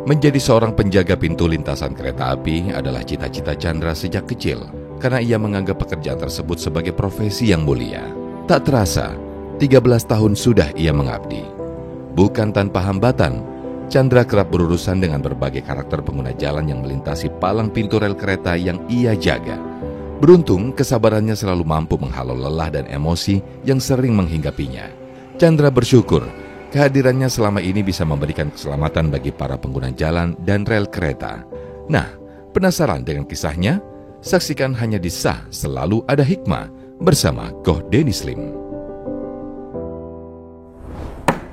Menjadi seorang penjaga pintu lintasan kereta api adalah cita-cita Chandra sejak kecil, karena ia menganggap pekerjaan tersebut sebagai profesi yang mulia. Tak terasa, 13 tahun sudah ia mengabdi. Bukan tanpa hambatan, Chandra kerap berurusan dengan berbagai karakter pengguna jalan yang melintasi palang pintu rel kereta yang ia jaga. Beruntung, kesabarannya selalu mampu menghalau lelah dan emosi yang sering menghinggapinya. Chandra bersyukur kehadirannya selama ini bisa memberikan keselamatan bagi para pengguna jalan dan rel kereta. Nah, penasaran dengan kisahnya? Saksikan hanya di Sah Selalu Ada Hikmah bersama Koh Denny Slim.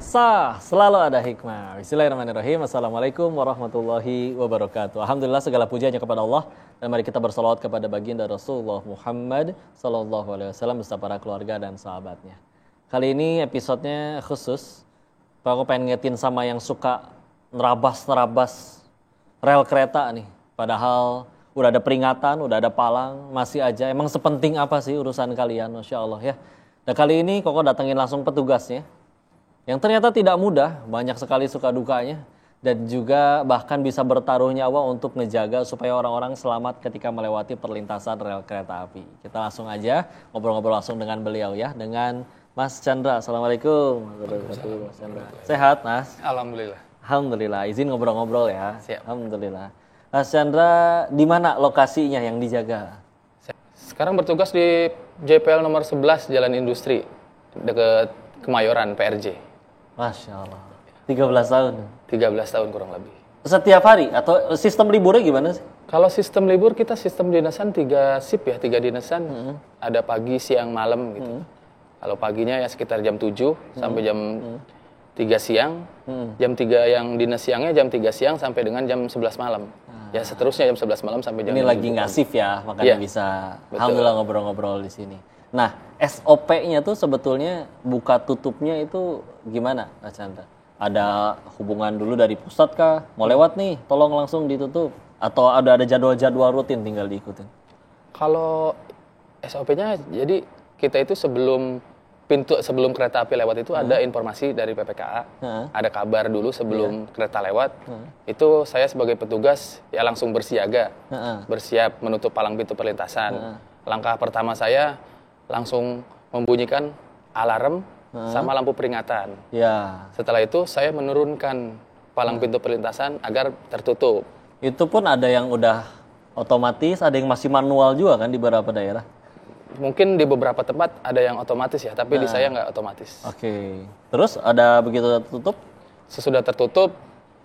Sah Selalu Ada Hikmah. Bismillahirrahmanirrahim. Assalamualaikum warahmatullahi wabarakatuh. Alhamdulillah, segala puji hanya kepada Allah. Dan mari kita bersalawat kepada baginda Rasulullah Muhammad sallallahu alaihi wasallam beserta para keluarga dan sahabatnya. Kali ini episodenya khusus. Aku pengen ngingetin sama yang suka nerabas rel kereta nih. Padahal udah ada peringatan, udah ada palang, masih aja. Emang sepenting apa sih urusan kalian? Masya Allah ya. Dan kali ini Koko datengin langsung petugasnya. Yang ternyata tidak mudah, banyak sekali suka dukanya. Dan juga bahkan bisa bertaruh nyawa untuk ngejaga supaya orang-orang selamat ketika melewati perlintasan rel kereta api. Kita langsung aja ngobrol-ngobrol langsung dengan beliau ya. Dengan Mas Chandra. Assalamualaikum. Mas Chandra. Sehat, Mas? Alhamdulillah. Alhamdulillah. Izin ngobrol-ngobrol ya. Siap. Alhamdulillah. Mas Chandra, di mana lokasinya yang dijaga? Sekarang bertugas di JPL nomor 11 Jalan Industri, dekat Kemayoran, PRJ. Masya Allah. 13 tahun. 13 tahun kurang lebih. Setiap hari? Atau sistem liburnya gimana sih? Kalau sistem libur, kita sistem dinasan 3 shift ya, 3 dinasan. Ada pagi, siang, malam gitu. Kalau paginya ya sekitar jam 7 sampai jam 3 siang. Jam 3 yang dinas siangnya jam 3 siang sampai dengan jam 11 malam. Ya seterusnya jam 11 malam sampai jam Ini 7 lagi nggak shift ya, makanya bisa alhamdulillah ngobrol-ngobrol di sini. Nah, SOP-nya tuh sebetulnya buka tutupnya itu gimana, Mas Chandra? Ada hubungan dulu dari pusat kah? Mau lewat nih, tolong langsung ditutup. Atau ada jadwal-jadwal rutin tinggal diikutin? Kalau SOP-nya, jadi kita itu sebelum kereta api lewat itu ada informasi dari PPKA, ada kabar dulu sebelum kereta lewat. Itu saya sebagai petugas ya langsung bersiaga, bersiap menutup palang pintu perlintasan. Langkah pertama saya langsung membunyikan alarm sama lampu peringatan. Setelah itu saya menurunkan palang pintu perlintasan agar tertutup. Itu pun ada yang udah otomatis, ada yang masih manual juga kan di beberapa daerah? Mungkin di beberapa tempat ada yang otomatis ya, tapi di saya nggak otomatis. Oke. Terus ada begitu tertutup? Sesudah tertutup,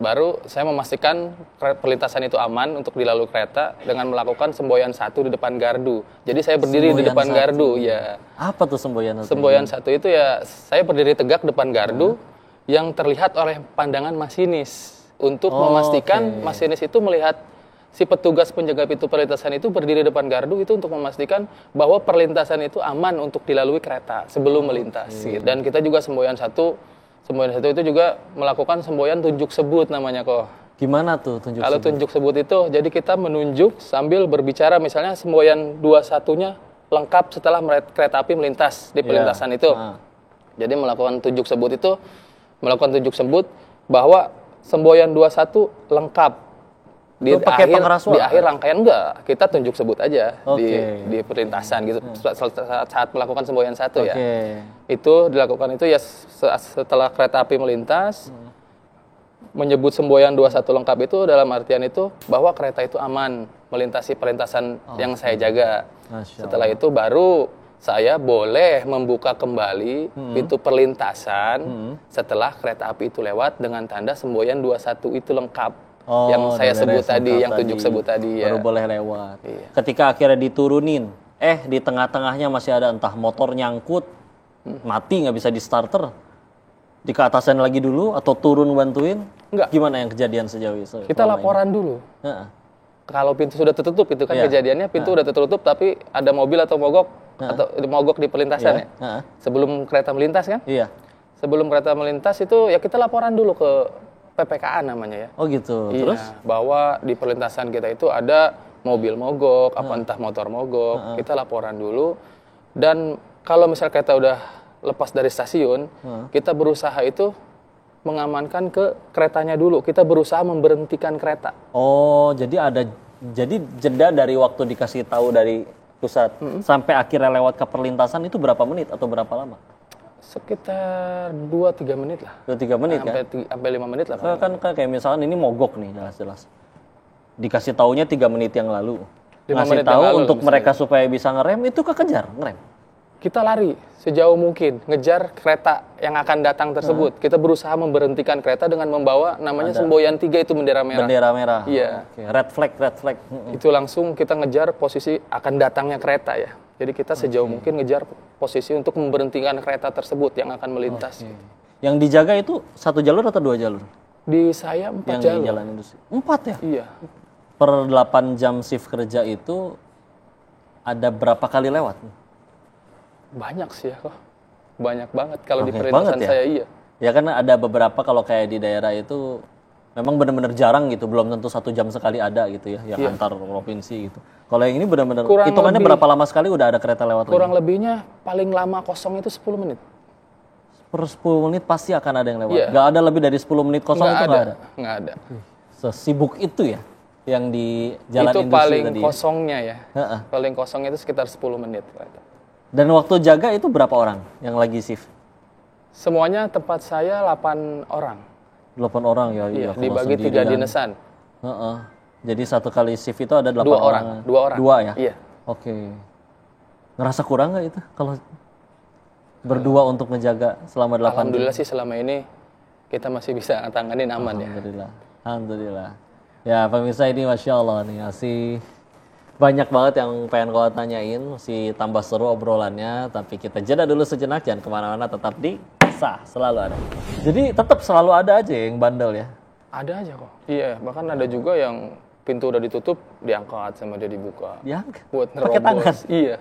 baru saya memastikan perlintasan itu aman untuk dilalui kereta dengan melakukan semboyan 1 di depan gardu. Jadi saya berdiri di depan gardu, ya. Apa tuh semboyan 1? Semboyan 1 itu ya saya berdiri tegak depan gardu yang terlihat oleh pandangan masinis untuk memastikan masinis itu melihat si petugas penjaga pintu perlintasan itu berdiri depan gardu itu untuk memastikan bahwa perlintasan itu aman untuk dilalui kereta sebelum melintas. Dan kita juga semboyan satu itu juga melakukan semboyan tunjuk sebut namanya kok. Gimana tuh tunjuk Kalau sebut? Tunjuk sebut itu, jadi kita menunjuk sambil berbicara, misalnya semboyan 21-nya lengkap setelah kereta api melintas di perlintasan itu. Jadi melakukan tunjuk sebut bahwa semboyan 21 lengkap. Di akhir rangkaian enggak, kita tunjuk sebut aja di perlintasan gitu saat melakukan semboyan 1 ya. Itu dilakukan itu ya setelah kereta api melintas, menyebut semboyan 21 lengkap itu dalam artian itu bahwa kereta itu aman melintasi perlintasan yang saya jaga. Setelah itu baru saya boleh membuka kembali pintu perlintasan setelah kereta api itu lewat dengan tanda semboyan 21 itu lengkap. Yang saya sebut tadi, yang tunjuk sebut tadi ya. Baru boleh lewat. Ketika akhirnya diturunin, di tengah-tengahnya masih ada entah motor nyangkut, mati nggak bisa di starter, di keatasan lagi dulu atau turun bantuin? Enggak. Gimana yang kejadian sejauh itu? Kita laporan dulu. Kalau pintu sudah tertutup itu kan kejadiannya pintu udah tertutup tapi ada mobil atau mogok di perlintasan ya. Sebelum kereta melintas kan? Iya. Sebelum kereta melintas itu ya kita laporan dulu ke PPKA namanya ya. Oh gitu. Iya, terus? Bahwa di perlintasan kita itu ada mobil mogok, entah motor mogok. Kita laporan dulu. Dan kalau misal kereta udah lepas dari stasiun, kita berusaha itu mengamankan ke keretanya dulu. Kita berusaha memberhentikan kereta. Oh, jadi jeda dari waktu dikasih tahu dari pusat sampai akhirnya lewat ke perlintasan itu berapa menit atau berapa lama? Sekitar 2-3 menit lah. 2-3 menit Sampai 5 menit lah. Kan kayak misalkan ini mogok nih jelas-jelas. Dikasih taunya 3 menit yang lalu. 5 Ngasih menit yang tahu lalu, untuk misalnya. mereka supaya bisa ngerem itu kekejar, ngerem. Kita lari sejauh mungkin, ngejar kereta yang akan datang tersebut. Kita berusaha memberhentikan kereta dengan membawa namanya semboyan 3 itu bendera merah. Bendera merah. Iya. Oke. Red flag. Itu langsung kita ngejar posisi akan datangnya kereta ya. Jadi kita sejauh mungkin ngejar posisi untuk memberhentikan kereta tersebut yang akan melintas. Yang dijaga itu 1 jalur atau 2 jalur? Di saya 4 Yang jalur. di jalan industri. 4 ya? Iya. Per 8 jam shift kerja itu ada berapa kali lewat? Banyak sih ya kok. Banyak banget kalau di Banyak perlintasan banget ya? saya iya. Ya kan ada beberapa kalau kayak di daerah itu memang benar-benar jarang gitu, belum tentu 1 jam sekali ada gitu ya, yang antar provinsi gitu. Kalau yang ini benar-benar Kurang hitungannya lebih- berapa lama sekali udah ada kereta lewat Kurang lagi? lebihnya paling lama kosong itu 10 menit. Per 10 menit pasti akan ada yang lewat. Iya. Gak ada lebih dari 10 menit kosong itu nggak ada. Nggak ada. Sesibuk itu ya yang di jalan Itu industri paling tadi. kosongnya ya. Heeh. Paling kosong itu sekitar 10 menit. Dan waktu jaga itu berapa orang yang lagi shift? Semuanya tempat saya 8 orang. 8 orang ya. Iya, kalau dibagi 3 sendirian. dinesan. Heeh. Jadi satu kali shift itu ada 8 2 orang. orang. 2 orang. 2 ya? Iya. Oke. Ngerasa kurang nggak itu kalau berdua untuk ngejaga selama 8 Alhamdulillah sih selama ini kita masih bisa tanganin aman ya. Alhamdulillah. Ya pemirsa ini Masya Allah nih masih banyak banget yang pengen kau tanyain, masih tambah seru obrolannya, tapi kita jeda dulu sejenak, jangan kemana-mana, tetap di Sah Selalu Ada. Jadi tetap selalu ada aja yang bandel ya? Ada aja kok. Iya, bahkan ada juga yang pintu udah ditutup, diangkat sama dia dibuka. Diangkat? Buat Pakai nerobos. tangan? Iya.